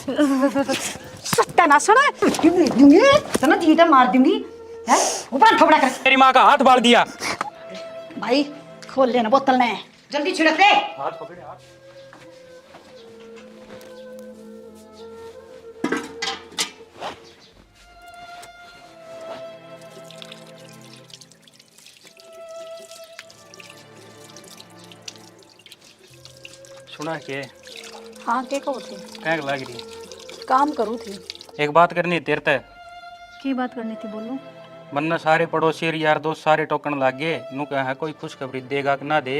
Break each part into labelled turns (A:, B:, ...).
A: सत्यानाश है दूंगी तना जीटा मार दूंगी है ऊपर थोड़ा कर
B: तेरी माँ का हाथ बाल दिया।
A: भाई खोल लेना बोतल ने जल्दी छिड़क दे।
B: हाथ पकड़े हाथ। सुना के
A: हाँ के कहो थे
B: क्या लग रही?
A: काम करूँ थी।
B: एक बात करनी तेरे ते
A: की बात करनी थी बोलो।
B: वरना सारे पड़ोसी और यार दोस्त सारे टोकन लाग गए नु कहा कोई खुशखबरी देगा कि ना दे।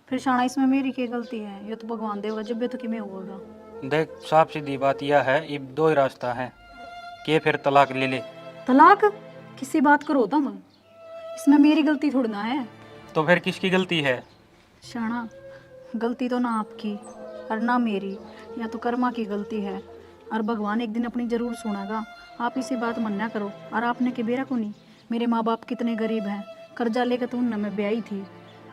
A: फिर शाना इसमें मेरी क्या गलती है? ये तो भगवान देगा जब भी तो किमें होगा।
B: देख साफ सीधी बात यह है अब दो ही रास्ता है के फिर तलाक ले ले।
A: तलाक किसी बात करो था मैं इसमें मेरी गलती थोड़ी ना है।
B: तो फिर किसकी गलती है?
A: शाना गलती तो ना आपकी और ना मेरी या तो कर्मा की गलती है और भगवान एक दिन अपनी जरूर सुनेगा। आप इसी बात मन्ना करो और आपने के बेरा को नहीं। मेरे माँ बाप कितने गरीब हैं कर्जा लेकर तो उन मैं ब्याही थी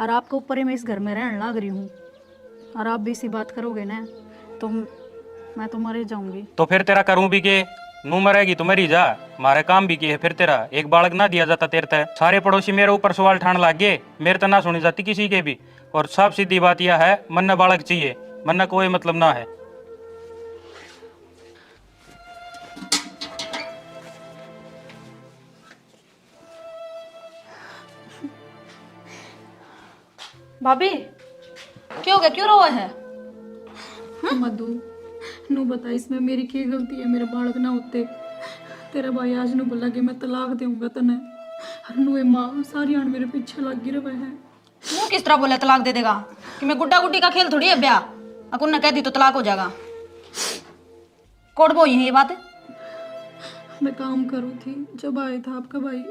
A: और आपके ऊपर ही मैं इस घर में रहने लग रही हूँ और आप भी इसी बात करोगे ना तो मैं तो मरे जाऊंगी।
B: तो फिर तेरा करूं भी के नू मरेगी तो मरी जा मारे काम भी किए फिर तेरा एक बालक ना दिया जाता तेरे तय सारे पड़ोसी मेरे ऊपर सवाल ठान लाग गए मेरे तो ना सुनी जाती किसी के भी। और साफ सीधी बात यह है मन बालक चाहिए मन कोई मतलब ना है।
A: भाभी क्या हो गया क्यों रोए है? मधु नू बता इसमें मेरी क्या गलती है? मेरे बालक ना होते तेरा भाई आज नू बोला कि मैं तलाक दूंगा तने और नू माँ सारी आन मेरे पीछे लग गिर रहे हैं।
C: वो किस तरह बोला तलाक दे देगा कि मैं गुड्डा गुड्डी का खेल थोड़ी है ब्याह अकुन ने कह दी तो तलाक हो जाएगा। कोट बोई है ये बात।
A: मैं काम करूँ थी जब आया था आपका भाई।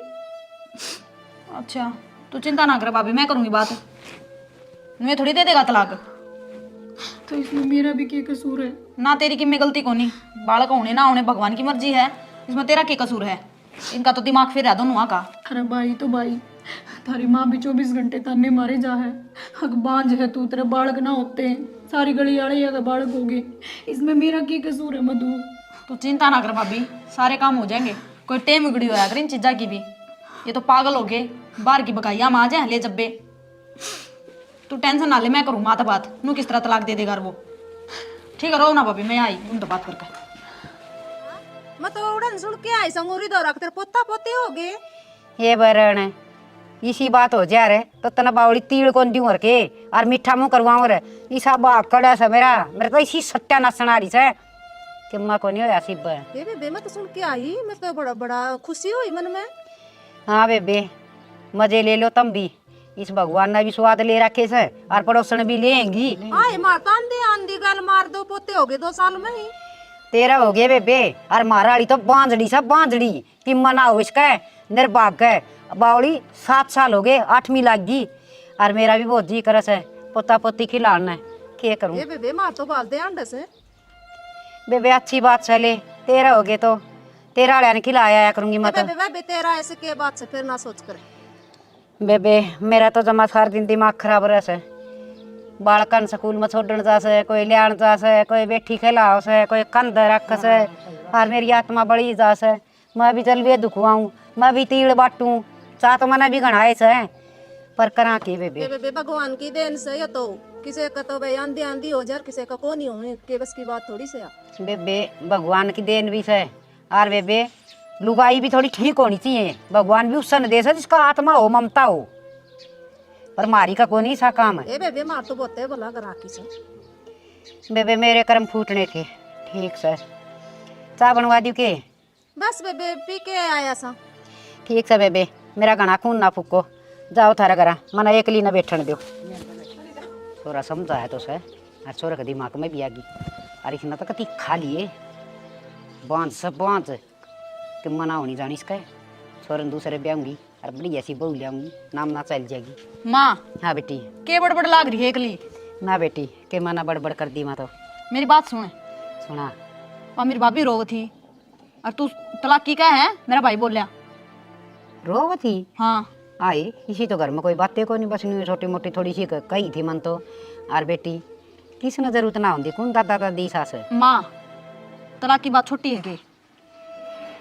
C: अच्छा तू चिंता ना कर भाभी मैं करूंगी बात मैं थोड़ी दे देगा तलाक।
A: तो इसमें मेरा भी क्या कसूर है?
C: ना तेरी कि मैं गलती को नहीं बालक होने ना होने भगवान की मर्जी है इसमें तेरा क्या कसूर है? इनका तो दिमाग फिर रहा दोनों का।
A: अरे भाई तो भाई थारी माँ भी 24 घंटे ताने मारे जा है हक बांझ है तू तेरे बालक ना होते सारी गली आड़े अगर बालक हो गए इसमें मेरा क्या कसूर है? मधु
C: तू चिंता ना कर भाभी सारे काम हो जाएंगे कोई टेम उगड़ी होया कर इन चीजा की भी। ये तो पागल हो गए बाहर की बकाइया माँ जाए ले जब्बे। तू टेंशन ना ले मैं करूँ माता बात नू किस तरह तलाक दे देगा वो। ठीक है रहो ना भाभी मैं आई उन तो बात करके।
D: मैं तो उड़न सुन के आई संगोरी दो रख तेरे पोता पोती हो गए।
E: ये बरण इसी बात हो जा रे तो तना बावड़ी तीड़ कौन दूं के और मीठा मुंह करवाऊं रे ईसा बाग कड़ा सा मेरा तो इसी सट्टा नसना रही है कि मां को नहीं होया सिब।
D: ये बेबे मैं तो सुन के आई मैं तो बड़ा बड़ा खुशी हुई मन में।
E: हाँ बेबे मजे ले लो तुम भी इस भगवान ने भी स्वाद ले रखे से और पड़ोसन भी लेंगी।
D: आए मां कांदे आंधी गल मार दो पोते हो गए 2 साल में ही।
E: तेरा हो गया बेबे और माराड़ी तो बांझड़ी सब बांझड़ी कि मना हो इसका निर्भाग है बावड़ी 7 साल हो गए 8वीं लाग गई और मेरा भी बहुत जी करस है पोता पोती खिलाना है क्या करूं।
D: ये बेबे मार तो बाल दे अंडे से।
E: बेबे अच्छी बात चले तेरा हो गया तो तेरा वाले ने खिलाया करूंगी मैं तो।
D: बेबे तेरा ऐसे के बात से फिर ना सोच कर।
E: बेबे मेरा तो जमा सार दिन दिमाग खराब रह है बालकन स्कूल में छोड़न जा से कोई लियान जा से कोई बैठी खिलाओ से कोई कंध रख से और मेरी आत्मा बड़ी जा से मैं भी चल वे दुखवाऊं मैं भी तीड़ बाटूं चाह तो मैंने भी गणाए से पर करा के बेबे।
D: बेबे भगवान की देन से ये तो किसी का तो भाई आंधी आंधी हो जाए किसी का को नहीं होने के बस की बात थोड़ी से।
E: बेबे भगवान की देन भी से और बेबे लुगाई भी थोड़ी ठीक होनी चाहिए भगवान भी उस सन दे जिसका आत्मा हो ममता हो पर मारी का कोई नहीं सा काम है।
D: ए बेबे मार तो बोते भला करा की से।
E: बेबे मेरे कर्म फूटने थे ठीक से चाय बनवा दी के?
D: बस बेबे पी के आया सा।
E: ठीक से बेबे मेरा घना खून ना फूको जाओ थारा करा मना एक ली ना बैठन दो छोरा समझा है तो सर और छोरा का दिमाग में भी आ गई और इसने तो कति खा लिए बांध सब बांध कि मना होनी जानी इसका छोरन दूसरे ब्याऊंगी और बड़ी ऐसी बहू लियाऊंगी नाम ना चल जाएगी।
C: माँ
E: हाँ बेटी
C: के बड़बड़ लाग रही है एकली
E: ना बेटी के मना बड़बड़ कर दी माँ तो
C: मेरी बात सुन।
E: सुना
C: और मेरी भाभी रो थी और तू तलाक की क्या है मेरा भाई बोलिया
E: रो थी।
C: हाँ
E: आई इसी तो घर में कोई बातें को नहीं बस छोटी मोटी थोड़ी सी कही थी मन तो और बेटी किसने जरूरत ना होंगी कौन दादा दादी सास
C: माँ तलाक की बात छोटी है कि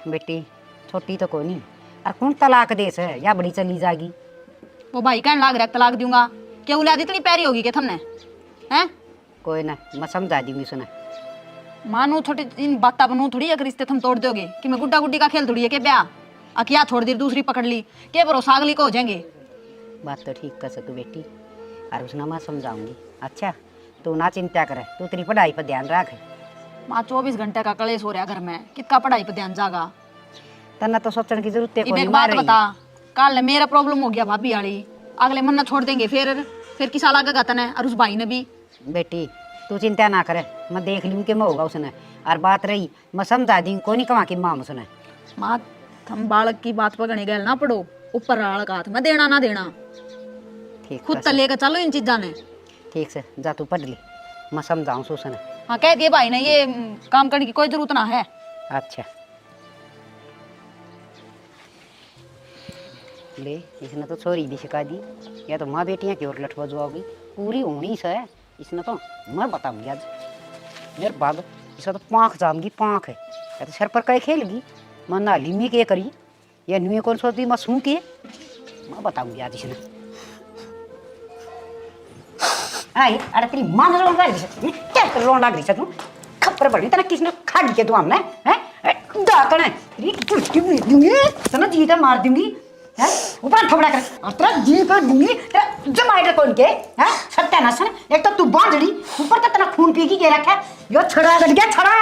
E: बेटी छोटी तो कोई नहीं और कौन तलाक देस है या बड़ी चली जाएगी
C: वो भाई कहने लाग रहा तलाक दूंगा क्या औलाद इतनी प्यारी होगी क्या थमने हैं?
E: कोई ना मैं समझा दूंगी सुना
C: मानो छोटे इन बातें बनू थोड़ी अगर रिश्ते तुम तोड़ दोगे कि मैं गुड्डा गुड्डी का खेल थोड़ी है के ब्याह अकिया छोड़ दी दूसरी पकड़ ली के भरोसा अगली को हो जाएंगे।
E: बात तो ठीक कर सकू बेटी और उसने मैं समझाऊंगी। अच्छा तू ना चिंता करे तू तेरी पढ़ाई पर ध्यान रख।
C: माँ 24 घंटे का कलेश हो रहा घर में कितना पढ़ाई पर ध्यान जागा।
E: तना तो सोचने की जरूरत है
C: इब
E: कोई
C: एक
E: नहीं
C: बात
E: मार
C: बता कल मेरा प्रॉब्लम हो गया भाभी वाली अगले मन छोड़ देंगे फिर किसा लागेगा तने और उस भाई ने भी।
E: बेटी तू चिंता ना करे मैं देख लूँ कि मैं होगा उसने और बात रही मैं समझा दी कोई नहीं कमा की माँ उसने।
C: माँ हम बालक की बात पर गणे गैल ना पड़ो ऊपर बालक हाथ में देना ना देना
E: ठीक
C: खुद तो लेकर चलो इन चीजा ने।
E: ठीक से जा तू पढ़ ली मैं समझाऊँ उसने।
C: हाँ कह दिए भाई ने ये काम करने की कोई जरूरत ना है।
E: अच्छा ले इसने तो छोरी भी सिखा दी या तो माँ बेटियाँ की ओर लठ बजवाओगी पूरी होनी से इसने तो मैं बताऊंगी आज मेरे बाग इसका तो पाँख जामगी पाँख है या तो सर पर कहीं खेलगी मैं नाली में के करी या नुए कौन सोचती मैं सूँ के मैं बताऊंगी आज इसने। आई अरे तेरी माँ ने रोन रही क्या रोन लग रही है तू खबर पड़ी तेना किसने खा दी के तू हमने हैं दातन है तेरी टुट्टी मार दूंगी तना जी तो मार दूंगी हैं ऊपर थोड़ा कर और तेरा जी कर दूंगी तेरा जमाएगा कौन के हैं सत्यानाशन एक तो तू बांझड़ी ऊपर तो तेरा खून पी के रखा यो छड़ा गड़ गया छड़ा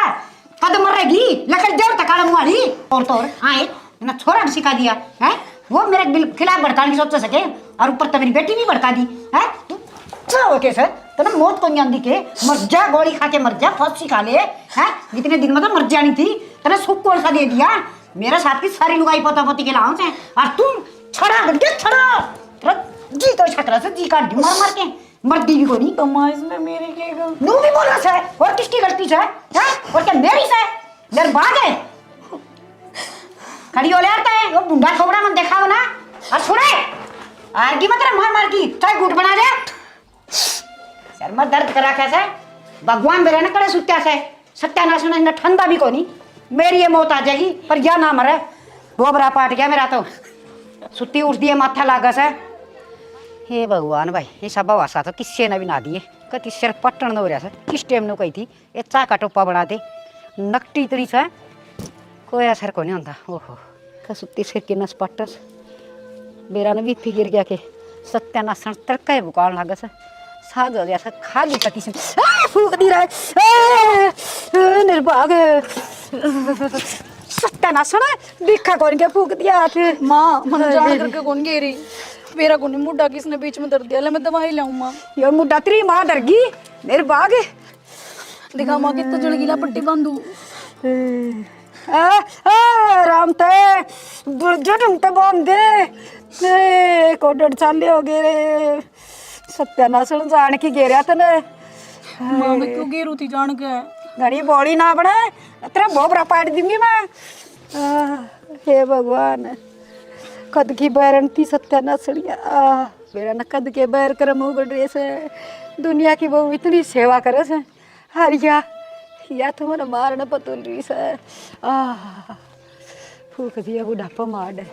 E: कद मरेगी लकड़ देर तक आला मुआरी और तो आए ना छोरा सिखा दिया है वो मेरे बिल खिलाफ भड़काने की सोच सके और ऊपर तो मेरी बेटी भी भड़का दी है तू हो के सर तो ना मौत को नहीं के मर जा गोली खा के मर जा फांसी खा ले हैं इतने दिन में तो मर जानी थी तेरा सुख कौन सा दे दिया मेरे साथ की सारी लुगाई पोता पोती के लाओ से और तुम छड़ा गड़ गया छड़ा तेरा जी तो छतरा से जी काट दी मार मार के मरती भी कोनी
C: तो माँ इसमें मेरी क्या गलती?
E: नू भी बोल रहा है और किसकी गलती है हैं और क्या मेरी से मेरे बाग है खड़ी हो ले आता है वो बुंडा छोबड़ा मन देखा हो ना और सुने आगे मत मार मार की चाहे गुट बना दे सर में दर्द करा कैसे भगवान मेरे ने करे सुत्या से सत्यानाश ने ठंडा भी कोनी मेरी ये मौत आ जाएगी पर या ना मरे बोबरा पाट गया मेरा तो सुत्ती उठती है माथा लागा से हे भगवान भाई ये सब वासा तो किससे ने भी ना दिए कति सिर पट्टन न हो रहा था किस टाइम ने कही थी ये चा का टोपा बना दे नकटी इतनी सा कोई असर को नहीं होता ओहो का सुत्ती सिर की नस पट्टस बेरा ने भी फिर गया के सत्यानाश तड़का बुकान लागा से साग हो गया सा खाली कति से फूक दी रहा निर्भाग सत्यानाश देखा कौन क्या फूक दिया फिर
A: माँ मन जान करके कौन गेरी मेरा कौन मुड्डा किसने बीच में दर्द दिया ले मैं दवाई लाऊं माँ।
E: यो मुड्डा तेरी माँ डरगी निर्भाग
A: दिखा माँ कितना जल गीला पट्टी बांधू
E: राम ते दुर्जन ते बोल दे को डर चाले हो गए रे सत्यानाशन जान की गेरिया तने
A: माँ मैं क्यों गेरू थी जान के
E: घड़ी बॉडी ना बने तेरा बोबरा पाट दूंगी मैं हे भगवान कद की बैरन थी सत्यानाशड़िया मेरा न कद के बैर कर मुँह बढ़ से दुनिया की वो इतनी सेवा करे से हरिया या तो मैंने मारने पतुल रही से फूक दिया बुढ़ापा मार दे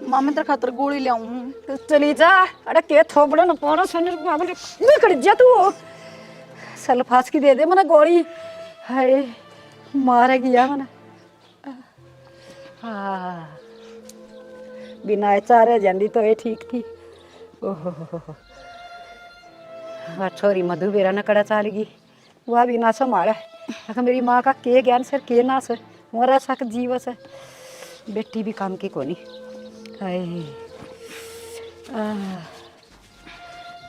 A: माँ मैं तेरे खातर गोली ले आऊँ
E: तो चली जा अरे के थोबड़ा न पारो सुन निकल जा तू सल्फास की दे दे मैंने गोली हाय मारे गया मैंने बिना चारे जाती तो ये ठीक थी ओहो छोरी मधु बेरा न कड़ा चाल गई वह भी ना संभाला अगर मेरी माँ का के ज्ञान सर के ना सर मोरा सक जीव से बेटी भी काम की कोनी हाय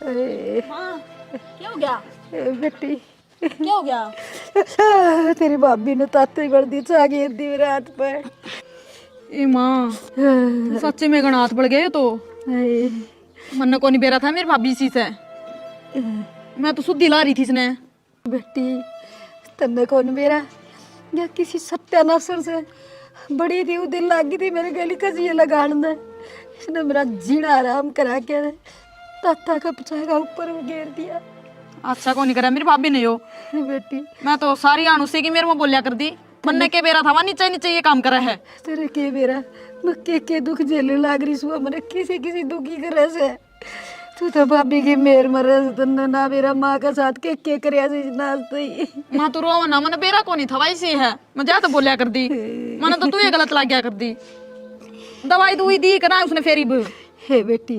E: अरे
A: क्या हो गया
E: बेटी
A: क्या हो गया
E: तेरी भाभी ने ताते कर दी चागी दी मेरे हाथ पे
C: ए माँ सच्चे में गणा हाथ बढ़ गए तो मन को नहीं बेरा था मेरी भाभी सी से मैं तो सुध दिला रही थी इसने
E: बेटी तन्ने कौन मेरा या किसी सत्यानाशर से बड़ी थी वो दिल लागी थी मेरे गली कजिए लगान दे इसने मेरा जीना आराम करा के ताता का पचाएगा ऊपर वो घेर दिया
C: अच्छा को नहीं करा मेरी भाभी ने यो।
A: बेटी
C: मैं तो सारी आन उसी की मेरे में बोलिया कर दी। मन्ने के बेरा था वहाँ नीचे नीचे ये काम करा है।
A: तेरे के बेरा मैं के दुख झेलने लाग रही सुआ मैंने किसी किसी दुखी करे से तू तो भाभी की मेर मरे तन्ने ना मेरा माँ का साथ के करया से नाचते ही
C: माँ तो रो ना, मैंने बेरा को नहीं था वही से है। मैं जा तो बोलिया कर दी, मैंने तो तू ये गलत लग गया कर दी। दवाई दुई दी करा उसने फेरी
A: हे बेटी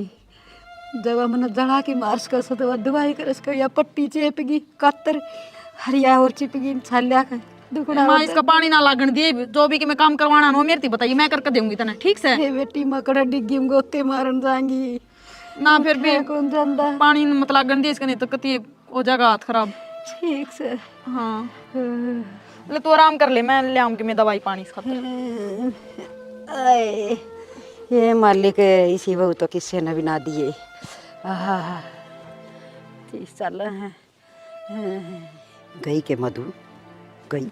A: जब मैंने जड़ा की मार्च कर सो तो दवाई कर इसका या पट्टी चेपगी कत्तर हरिया और चिपगी छाल्या का दुखड़ा
C: माँ इसका पानी ना लागण दिए जो भी कि मैं काम करवाना हो मेरी बताइए मैं करके दूंगी तना ठीक से।
A: हे बेटी मकड़ा डिग्गी में गोते मारन जाएंगी
C: ना फिर भी
A: कौन जानता
C: पानी मत लागण दिए इसका नहीं तो कति हो जाएगा हाथ खराब।
A: ठीक से
C: हाँ ले तू आराम कर ले, मैं ले आऊंगी मैं दवाई पानी इसका।
E: आए, ये मालिक इसी बहू तो किससे न बिना दिए। 30 साल है गई के मधु गई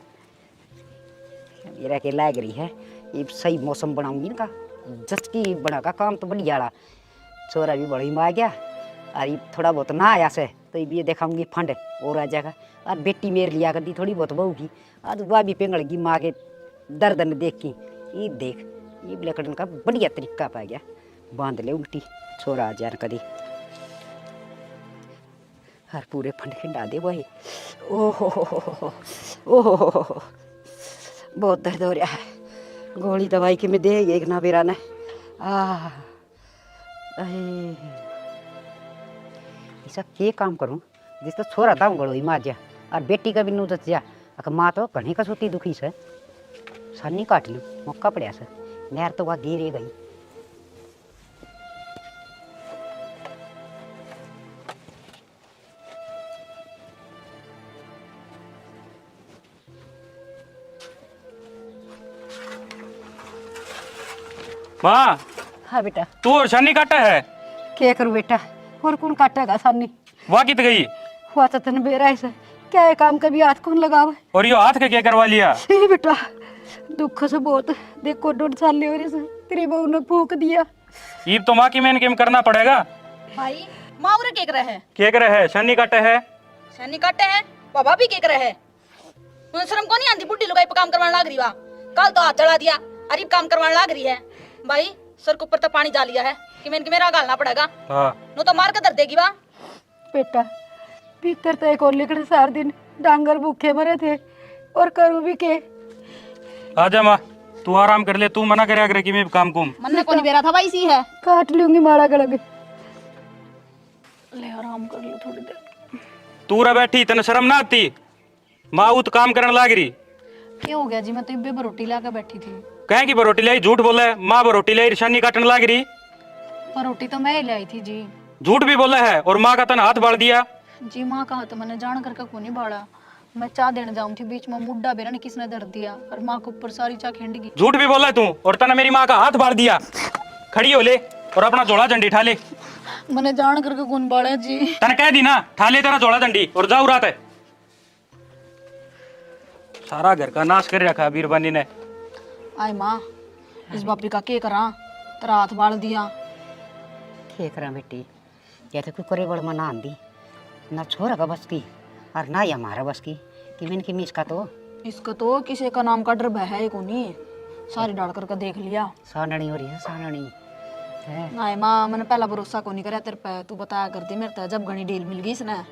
E: मेरा के लाग रही है। ये सही मौसम बनाऊंगी ना जस की बना का काम तो बढ़िया रहा। छोरा भी बड़ी में आ गया और ये थोड़ा बहुत ना आया से तो ये देखाऊंगी फंड और आ जाएगा। और बेटी मेरे लिया कर दी थोड़ी बहुत बहू की आज वह भी पिंगड़गी माँ के दर्द न देख की ये देख ये लकड़न का बढ़िया तरीका पा गया बांध ले उल्टी छोरा आ जा कदी हर पूरे फंड खिंडा दे वही। ओहो ओहो बहुत दर्द हो रहा है। गोली दवाई के में दे एक ना बेरा ने ऐसा के काम करूं जिस तो छोरा था गड़ोई मार जा और बेटी का भी नू दस जा अगर माँ तो घनी का सोती दुखी से सन्नी काट लूँ मौका पड़ा से नहर तो वह गिरे गई।
B: माँ
E: हाँ बेटा
B: तू और शनी काटा है
E: क्या करूँ बेटा और कौन काटेगा सानी
B: वहाँ कित गई
E: हुआ तो तन बेरा ऐसा क्या है काम कभी हाथ कौन लगावा
B: और यो हाथ का क्या करवा लिया।
E: सही बेटा दुख से बहुत देखो 2 साल हो रहे से तेरी बहू ने फूक दिया।
B: ईब तो माँ की मेन केम करना पड़ेगा।
C: भाई माँ उरे केक रहा है
B: क्या करे है शनी काटे है
C: सैनी काटे हैं पापा भी केक रहा है। उन्हें शर्म को नहीं आती बुढ़ी लुगाई पे काम करवाने लाग रही वा कल तो हाथ चढ़ा दिया अरे काम करवाने लाग रही है। भाई सर के ऊपर तो पानी जा लिया है कि मैं मेरा गालना पड़ेगा
B: हाँ
C: नो तो मार के दर देगी वा।
A: बेटा भीतर तो एक और लिखड़े 4 दिन डांगर भूखे मरे थे और करूँ भी के
B: आजा माँ तू आराम कर ले तू मना करे अगर कि मैं काम कुम
C: मन्ने को नहीं बेरा था भाई सी है
A: काट लूंगी माड़ा गलग ले आराम कर लो थोड़ी देर।
B: तू रा बैठी तने शर्म ना आती माँ उत काम करने लाग रही
A: क्या हो गया जी मैं तो इब्बे पर रोटी लाकर बैठी थी।
B: कहे की बरोटी लाई झूठ बोला है माँ बरोटी लाई शनी काटने लाग रही
A: पर रोटी तो मैं ही लाई थी जी।
B: झूठ भी बोला है और माँ का तन हाथ बाढ़ दिया।
A: जी माँ कहा तो मैंने जान करके को नहीं बाड़ा मैं चाय देने जाऊँ थी बीच में मुड्डा बेरा ने किसने दर्द दिया और माँ के ऊपर सारी चाय खिंड गई।
B: झूठ भी बोला है तू और तने मेरी माँ का हाथ बाढ़ दिया। खड़ी हो ले और अपना जोड़ा झंडी ठा ले।
A: मैंने जान करके कौन बाड़ा जी।
B: तने कह दी ना ठा ले तेरा जोड़ा झंडी और जाऊ रात है। सारा घर का नाश कर रखा बीरबानी ने।
C: आय माँ इस बापरी का के करा तेरा हाथ बाल दिया।
E: क्या करा बेटी या तो कोई करे बड़ मना आंदी ना छोरा का बस की और ना ही हमारा बस की कि मैंने की मिस का तो
C: इसका तो किसी का नाम का डर भय है को नहीं सारी डाल करके देख लिया
E: साननी हो रही है साननी है।
C: आय माँ मैंने पहला भरोसा को नहीं करा तेरे पे तू बताया कर दी मेरे तो जब घनी डील मिल गई इसने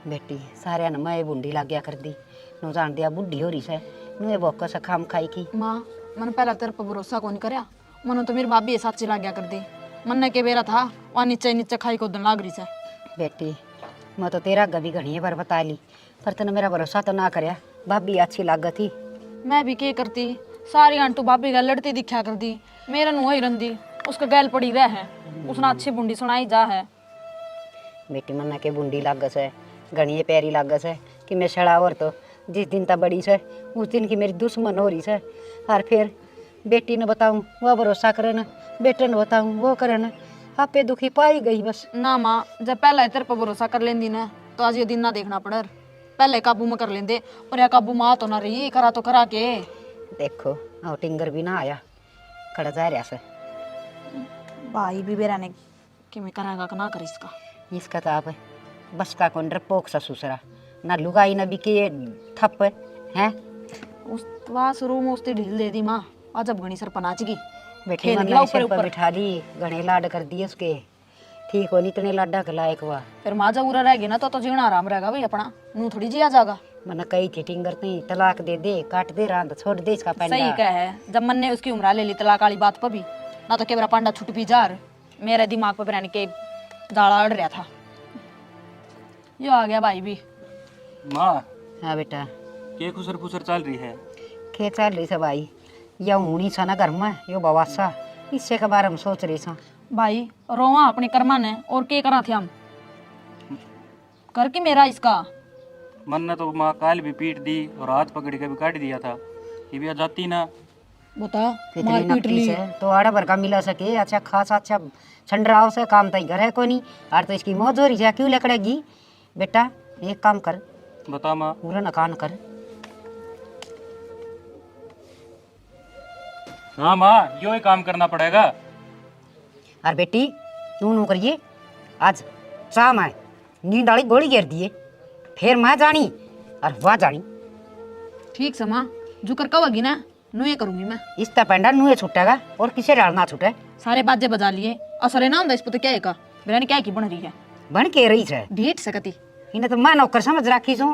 E: बेटी सारे न मैं बूंदी लग गया कर दी नो जान दिया बुढ़ी हो रही से नुए बोका से खाम खाई की।
C: माँ मैंने पहला तेरे पर भरोसा को नहीं करा मैंने तो मेरी भाभी साथ चिल्ला गया कर दी मन्ने के बेरा था वहाँ नीचे नीचे खाई को दन लाग रही से।
E: बेटी मैं तो तेरा गभी घनी बार बता ली पर तने मेरा भरोसा तो ना करया भाभी अच्छी लाग थी।
C: मैं भी के करती सारी आंटू भाभी गल लड़ती दिखा कर दी मेरा नुह ही रंदी उसका गैल पड़ी रह है उसने अच्छी बुंडी सुनाई जा है।
E: बेटी मन्ना के बूंदी लाग से घनी पैरी लाग से कि मैं सड़ा और तो जिस दिन तक बड़ी से उस दिन की मेरी दुश्मन हो रही से और फिर बेटी ने बताऊँ वह भरोसा करे न बेटे ने बताऊँ वो करे न आपे दुखी पाई गई बस।
C: ना माँ जब पहले तेरे पर भरोसा कर लेंदी ना तो आज ये दिन ना देखना पड़े पहले काबू में कर लेंदे और या काबू माँ तो ना रही करा तो करा के
E: देखो आउटिंगर भी ना आया खड़ा जा रहा से
C: भाई भी बेरा ने कि मैं कराएगा कि ना कर इसका
E: इसका तो आप बस का कौन डरपोक सा ससुरा ना लुगाई ना बिके थप है
C: उस वहाँ शुरू में उसने ढील दे दी माँ आज अब घनी सर पनाच गई
E: बेटे
C: खेल
E: मन
C: गया
E: सिर
C: ऊपर
E: पर
C: ऊपर
E: बिठा दी घने लाड कर दिए उसके ठीक हो नहीं इतने लाडा के लायक हुआ
C: फिर माँ जब उरा रह गई ना तो जीना आराम रहेगा भाई अपना नू थोड़ी जी आ जाएगा।
E: मन कई थी टिंगर नहीं तलाक दे दे काट दे रांद छोड़ दे इसका
C: सही
E: पेंडा
C: कह है जब मन ने उसकी उम्र ले ली तलाक वाली बात पर भी ना तो केवरा पांडा छुट भी जार मेरे दिमाग पर रहने के जाड़ा अड़ रहा था। यो आ गया भाई भी।
B: माँ
E: हाँ बेटा
B: के खुसर फुसर चल रही है?
E: खे चल रही सा भाई या ऊनी सा ना घर में यो बवासा इससे के बारे में सोच रही सा
C: भाई रोवा अपने कर्मा ने और के करा थे हम करके मेरा इसका
B: मन ने तो माँ काल भी पीट दी और हाथ पकड़ के भी काट दिया था। ये भी आ जाती ना।
C: बता
E: कितनी
C: मार पीट
E: नकली
C: ली
E: से तो आड़ा भर का मिला सके अच्छा खासा अच्छा छंडराव से काम तई घर है कोई नहीं और तो इसकी मौज हो रही है क्यों लकड़ेगी बेटा एक काम कर
B: बता माँ।
E: पूरा नकान कर
B: हाँ माँ यो ही काम करना पड़ेगा।
E: और बेटी तू नू करिए आज शाम आए नींद वाली गोली गिर दिए फिर मैं जानी और वह जानी
C: ठीक समा जो कर कहोगी ना नू ये करूंगी मैं।
E: इस पेंडा नूहे छूटेगा और किसे डालना छूटे
C: सारे बाजे बजा लिए असर ना होता इस पर तो क्या है का बिरयानी क्या की बन रही है
E: बन के रही है
C: ढीठ सकती
E: इन्हें तो मैं नौकर समझ रखी सू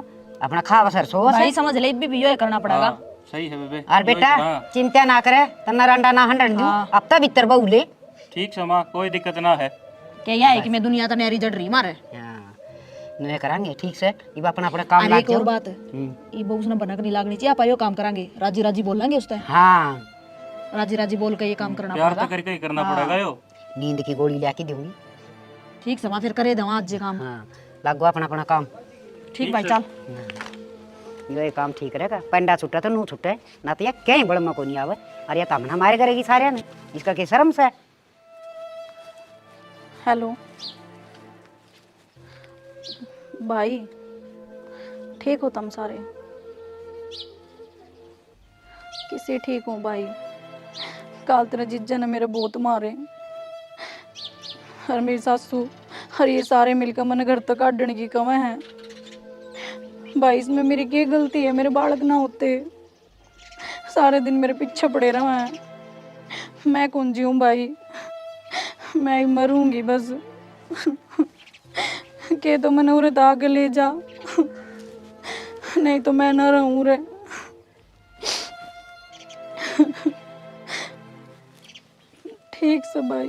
E: अपना खावा सर सो
C: भाई समझ ले भी यो करना पड़ेगा।
B: हाँ, सही है बेबे।
E: और बेटा चिंता ना करे तना रंडा ना हंडन दू अब तक भीतर बहुले
B: ठीक है माँ कोई दिक्कत ना है।
C: क्या यह है कि मैं दुनिया तो नहरी जड़ रही मारे।
E: नुए करांगे ठीक से इब अपना अपना काम
C: अरे
E: लाग
C: एक और
E: जाओ
C: बात ये बहु उसने बनक नहीं लागनी चाहिए आप यो काम करांगे राजी राजी बोलेंगे उस टाइम
E: हाँ
C: राजी राजी बोल के ये काम करना
B: प्यार
C: पड़ेगा।
B: तो करके ही करना पड़ेगा यो।
E: नींद की गोली लेके दूंगी
C: ठीक समा फिर करे दवा आज ये काम।
E: हाँ लागो अपना अपना काम
C: ठीक भाई चल
E: ये काम ठीक रहेगा पंडा छुट्टा तो नू छुट्टे ना तो ये कहीं बड़ में को नहीं आवे और ये तो हमने हमारे करेगी सारे ने इसका क्या शर्म से
A: हेलो भाई ठीक हो तुम सारे? किसी ठीक हूँ भाई काल तेरा जीजा ने मेरे बहुत मारे और मेरी सासू और ये सारे मिलकर मन घर तक काटने की कमा है भाई। इसमें मेरी क्या गलती है? मेरे बालक ना होते सारे दिन मेरे पीछे पड़े रहा है। मैं कौन जीऊँ भाई? मैं मरूंगी बस के तो मैंने उरे दाग ले जा नहीं तो मैं न रहूं रे। ठीक से भाई।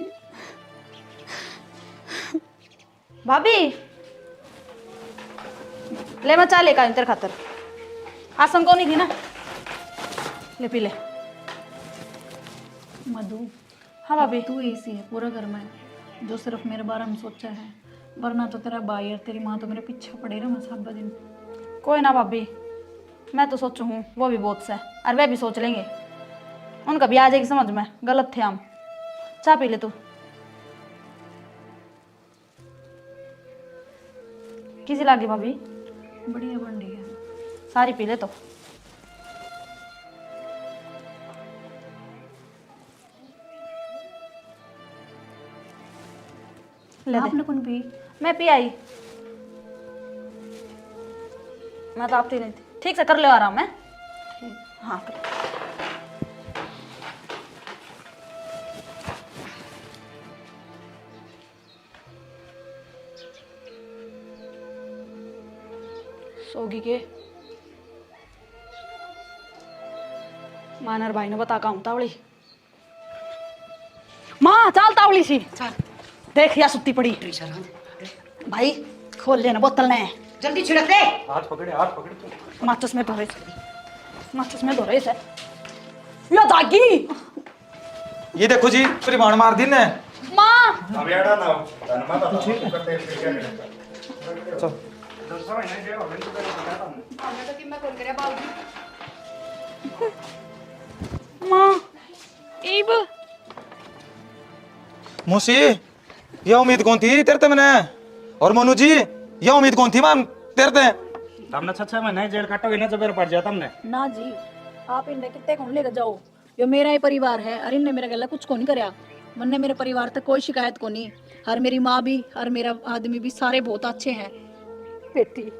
C: भाभी ले मैं चाय लेकर तेरे खातर आसम को नहीं थी ना ले पी ले।
A: मधु
C: हाँ भाभी
A: तू ऐसी है पूरा घर में जो सिर्फ मेरे बारे में सोचा है, वरना तो तेरा भाई और तेरी माँ तो मेरे पीछे पड़े रहे सब दिन।
C: कोई ना भाभी मैं तो सोचू हूँ वो भी बहुत से और वे भी सोच लेंगे उनका भी आ जाएगी समझ में गलत थे हम। चाय पी ले तू किसी लागी भाभी
A: बढ़िया बन रही है।
C: सारी पी ले तो ले दे।
A: आपने कौन पी?
C: मैं पी आई मैं तो आप नहीं थी। ठीक से कर लो आराम है। हाँ कर। सोगी के मानर भाई ने बता का तावड़ी माँ चाल तावड़ी सी देख या सुत्ती पड़ी भाई खोल लेना बोतल ने
E: जल्दी छिड़क दे
B: हाथ पकड़े तू।
C: माचिस में धोरे से या जागी
F: ये देखो जी परिमाण मार दी ने
C: माँ
F: चल
C: माँ ईब
F: मुसी ये उम्मीद कौन थी तेरे ते मैंने और मनु जी ये उम्मीद कौन थी मान तेरे ते
B: हमने 6 महीने जेल काटोगे ना जब पड़ जाता हमने।
A: ना जी आप इन्हें कितने कौन लेकर जाओ, यो मेरा ही परिवार है और इनने मेरा गला कुछ को नहीं कराया। मन मेरे परिवार तक कोई शिकायत को नहीं। और मेरी माँ भी और मेरा आदमी भी सारे बहुत अच्छे हैं। बेटी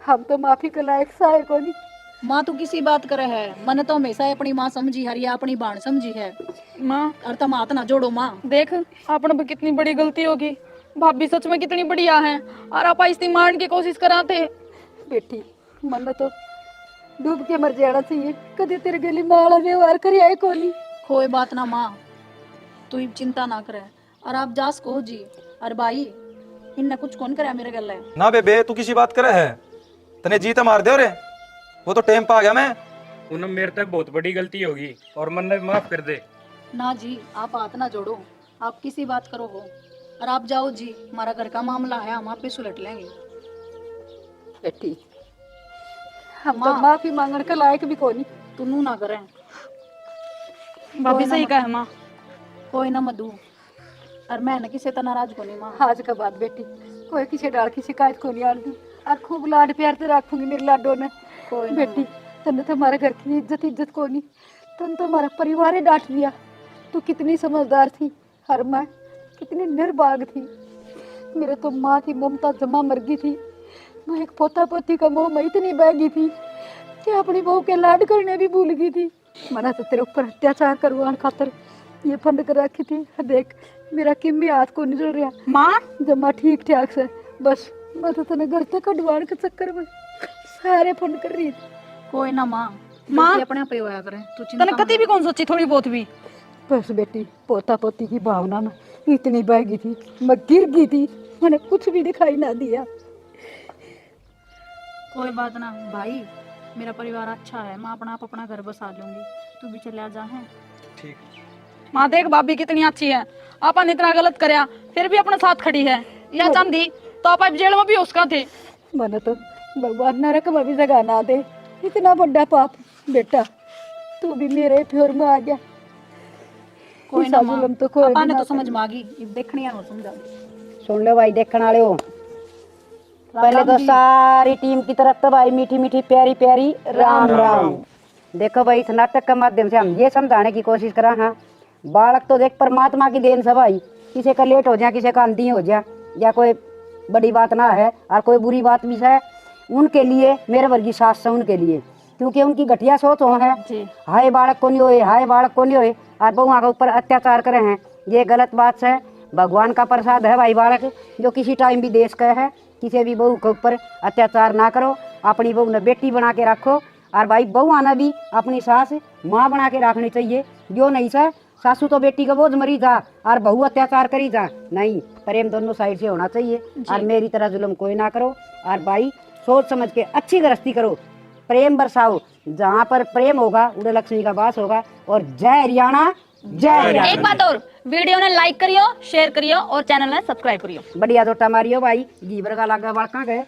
A: हम तो माफी के लायक साहे को नहीं। माँ तू किसी बात करे है, मन तो हमेशा अपनी माँ समझी है या अपनी बाण समझी है
C: माँ
A: और तुम हाथ ना जोड़ो माँ।
C: देख आपने भी कितनी बड़ी गलती होगी, भाभी सच में कितनी बढ़िया है और आप इस्ती मारने की कोशिश कराते।
A: बेटी मन तो डूब के मर जाना चाहिए, कभी तेरे गली माला व्यवहार करी आए को नहीं। कोई बात ना माँ, तू चिंता ना करे और आप जास को जी। और भाई इनने कुछ कौन करे मेरे गले।
F: ना बेबे तू किसी बात करे है, तने जीत मार दे रे, वो तो टेम पा गया मैं।
B: पूनम मेरे तक बहुत बड़ी गलती होगी और मन ने माफ कर दे।
A: ना जी आप हाथ ना जोड़ो, आप किसी बात करो हो और आप जाओ जी, हमारा घर का मामला है, हम आप पे सुलट लेंगे। बेटी हम तो माफी मांगने के लायक भी कोई नहीं, तू नू ना करें।
C: भाभी सही कहा है माँ।
A: कोई ना मधु और मैं ना किसी तरह नाराज को नहीं माँ। आज के बाद बेटी कोई किसी डाल की शिकायत को नहीं आती और खूब लाड प्यार से रखूंगी मेरे लाडो ने। कोई बेटी तने तो हमारे घर की इज्जत को नहीं, तन तो हमारा परिवार ही डांट दिया। तू कितनी समझदार थी और मैं कितनी निर्भाग थी। मेरे तो माँ की ममता जमा मर गई थी, मैं एक पोता पोती का मोह में इतनी बह गई थी कि अपनी बहू के लाड करने भी भूल गई थी। मैंने तो तेरे ऊपर अत्याचार करवाने खातर ये फंड कर रखी थी। देख मेरा किम भी हाथ को नहीं जल रहा
C: माँ
A: जमा ठीक ठाक से, बस मैं तो तेने घर से कटवाने के चक्कर में सारे फंड कर रही थी। कोई ना माँ,
C: माँ
A: अपने आप ही होया करे, तू चिंता
C: तने कति भी कौन सोची थोड़ी बहुत भी।
A: बस बेटी पोता पोती की भावना में इतनी बह गई थी, मैं गिर गई थी, मैंने कुछ भी दिखाई ना दिया। कोई बात ना भाई, मेरा परिवार अच्छा है, मैं अपना आप अपना घर बसा लूंगी, तू भी चले जा है।
F: ठीक।
C: माँ देख भाभी कितनी अच्छी है, अपन इतना गलत करया फिर भी अपने साथ खड़ी है। या चांदी तो आप जेल में भी उसका थे।
A: मैंने तो भगवान नरक में भी जगह ना दे, इतना बड़ा पाप। बेटा तू भी मेरे फ्योर में आ गया। कोई ना मां, तो कोई
C: अपन ने
A: ना
C: तो समझ में आ गई, अब देखनी है समझा।
E: सुन लो भाई देखने वाले हो, पहले तो सारी टीम की तरफ तो भाई मीठी मीठी प्यारी प्यारी राम राम। देखो भाई इस नाटक के माध्यम से हम ये समझाने की कोशिश करा हाँ, बालक तो देख परमात्मा की देन से भाई, किसी का लेट हो जाए किसी का अंधी हो जाए या कोई बड़ी बात ना है और कोई बुरी बात भी है उनके लिए, मेरे वर्गी सास से उनके लिए, क्योंकि उनकी घटिया सोच हो है हाय बालक को नहीं होए, हाय बालक को नहीं होए और बहुआ के ऊपर अत्याचार करे हैं, ये गलत बात है। भगवान का प्रसाद है भाई बालक, जो किसी टाइम भी देश का है, किसी भी बहू के ऊपर अत्याचार ना करो, अपनी बहू ने बेटी बना के रखो और भाई बहू आना भी अपनी सास माँ बना के रखनी चाहिए। जो नहीं सर सासू तो बेटी का बोझ मरी जा और बहू अत्याचार करी जा, नहीं, प्रेम दोनों साइड से होना चाहिए और मेरी तरह जुल्म कोई ना करो और भाई सोच समझ के अच्छी गृहस्थी करो, प्रेम बरसाओ, जहाँ पर प्रेम होगा उधर लक्ष्मी का वास होगा। और जय हरियाणा, जय हरियाणा।
C: एक बात और, वीडियो ने लाइक करियो, शेयर करियो और चैनल ने सब्सक्राइब करियो।
E: बढ़िया जोटा मारियो भाई, घी बरगा लागा बालका गए।